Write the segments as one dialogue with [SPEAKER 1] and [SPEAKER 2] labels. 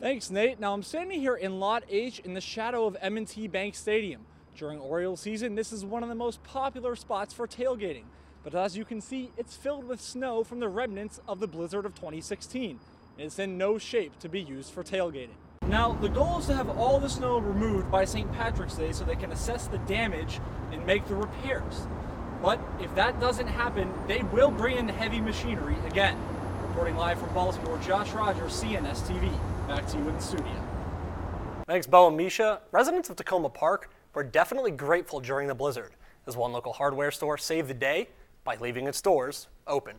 [SPEAKER 1] Thanks, Nate. Now I'm standing here in Lot H in the shadow of M&T Bank Stadium. During Orioles season, this is one of the most popular spots for tailgating. But as you can see, it's filled with snow from the remnants of the blizzard of 2016. It's in no shape to be used for tailgating. Now, the goal is to have all the snow removed by St. Patrick's Day so they can assess the damage and make the repairs. But if that doesn't happen, they will bring in heavy machinery again. Reporting live from Baltimore, Josh Rogers, CNS TV. Back to you in the studio.
[SPEAKER 2] Thanks, Bo and Misha. Residents of Tacoma Park were definitely grateful during the blizzard, as one local hardware store saved the day by leaving its doors open.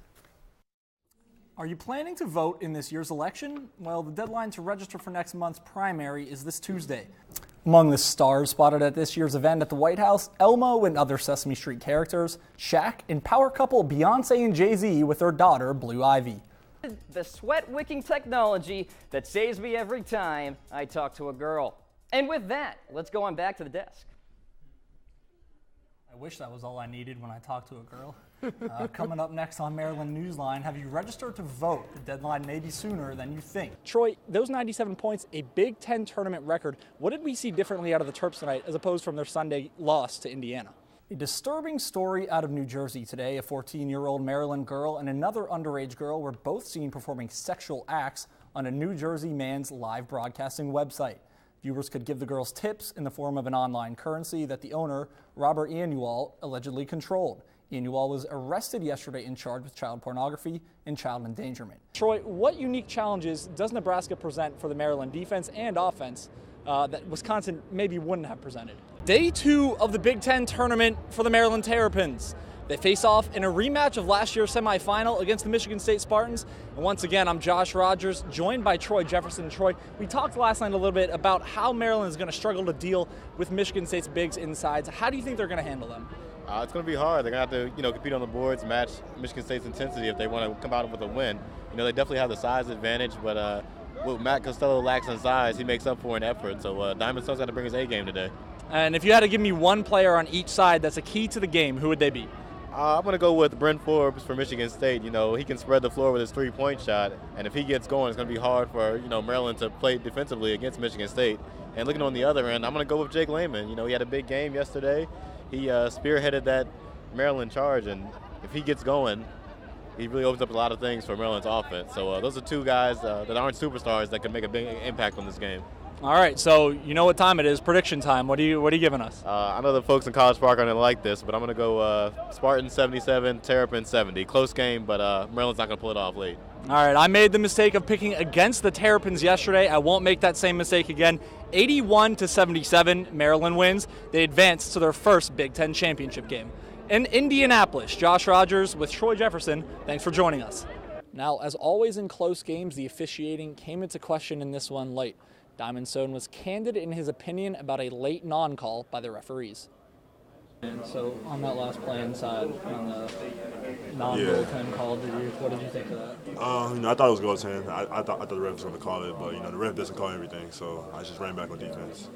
[SPEAKER 1] Are you planning to vote in this year's election? Well, the deadline to register for next month's primary is this Tuesday. Among the stars spotted at this year's event at the White House, Elmo and other Sesame Street characters, Shaq, and power couple Beyonce and Jay-Z with their daughter, Blue Ivy.
[SPEAKER 3] The sweat-wicking technology that saves me every time I talk to a girl. And with that, let's go on back to the desk.
[SPEAKER 1] I wish that was all I needed when I talked to a girl. Coming up next on Maryland Newsline, have you registered to vote? The deadline may be sooner than you think. Troy, those 97 points, a Big Ten tournament record. What did we see differently out of the Terps tonight as opposed from their Sunday loss to Indiana? A disturbing story out of New Jersey today. A 14-year-old Maryland girl and another underage girl were both seen performing sexual acts on a New Jersey man's live broadcasting website. Viewers could give the girls tips in the form of an online currency that the owner, Robert Annual, allegedly controlled. Annual was arrested yesterday and charged with child pornography and child endangerment. Troy, what unique challenges does Nebraska present for the Maryland defense and offense that Wisconsin maybe wouldn't have presented? Day 2 of the Big Ten tournament for the Maryland Terrapins. They face off in a rematch of last year's semifinal against the Michigan State Spartans. And once again, I'm Josh Rogers, joined by Troy Jefferson. Troy, we talked last night a little bit about how Maryland is going to struggle to deal with Michigan State's bigs insides. How do you think they're going to handle them?
[SPEAKER 4] It's going to be hard. They're going to have to, compete on the boards, match Michigan State's intensity if they want to come out with a win. They definitely have the size advantage, but what Matt Costello lacks in size, he makes up for in effort. So Diamond Stone's got to bring his A game today. And if you had to give me one player on each side that's a key to the game, who would they be? I'm going to go with Bryn Forbes for Michigan State. He can spread the floor with his three-point shot, and if he gets going, it's going to be hard for Maryland to play defensively against Michigan State. And looking on the other end, I'm going to go with Jake Layman. He had a big game yesterday. He spearheaded that Maryland charge, and if he gets going, he really opens up a lot of things for Maryland's offense. So those are two guys that aren't superstars that can make a big impact on this game.
[SPEAKER 1] All right, so you know what time it is, prediction time. What are you giving us?
[SPEAKER 4] I know the folks in College Park aren't going to like this, but I'm going to go Spartans 77, Terrapins 70. Close game, but Maryland's not going to pull it off late.
[SPEAKER 1] All right, I made the mistake of picking against the Terrapins yesterday. I won't make that same mistake again. 81-77, Maryland wins. They advance to their first Big Ten championship game. In Indianapolis, Josh Rogers with Troy Jefferson. Thanks for joining us. Now, as always in close games, the officiating came into question in this one late. Diamond Stone was candid in his opinion about a late non-call by the referees. And so on that last play inside, on the non-goaltend call, what did you think of that?
[SPEAKER 5] I thought it was goaltend. I thought the ref was going to call it, but the ref doesn't call everything, so I just ran back on defense.